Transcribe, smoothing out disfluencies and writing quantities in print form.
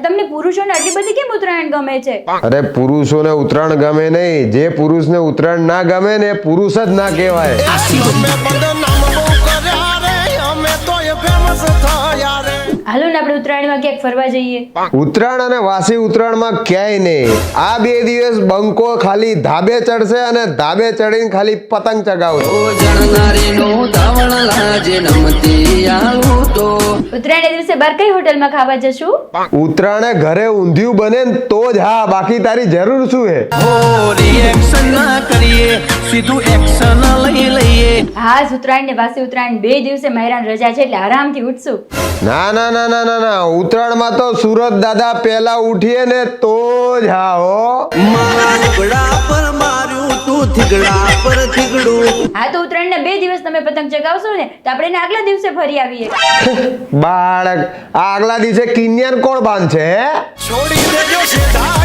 તમને પુરુષોને આટલી બધી કેમ ઉત્તરાયણ ગમે છે? અરે પુરુષોને ઉત્તરાયણ ગમે નહીં, જે પુરુષને ઉત્તરાયણ ના ગમે ને એ પુરુષ જ ના કહેવાય. હાલો ને આપણે ઉત્તરાયણમાં ક્યાંક ફરવા જઈએ. ઉત્તરાયણ અને વાસી ઉત્તરાયણમાં ક્યાંય નહીં. આ 2 દિવસ બંકો ખાલી ધાબે ચડશે અને ધાબે ચડીને ખાલી પતંગ ચગાવશે. ઉત્તરાયણ દિવસે બાર કઈ હોટલમાં ખાવા જશું? ઉત્તરાયણે ઘરે ઊંધિયું બને ને તો જ, હા, બાકી તારી જરૂર શું હે? હા, ઉત્તરાયણ ને વાસી ઉત્તરાયણ 2 દિવસે મહેરાન રજા છે એટલે આરામથી ઉઠશું. ના ના ના ના ના ના, ઉત્તરાયણમાં તો સુરત દાદા પહેલા ઉઠીએ ને તો જ, હા હો. હા તો ઉત્તરાયણના 2 દિવસ તમે પતંગ ચગાવશો ને તો આપણે એને આગલા દિવસે ફરી આવીએ. બાળક, આ આગલા દિવસે કિન્યાન કોણ બાંધશે હે? છોડી દેજો સીધા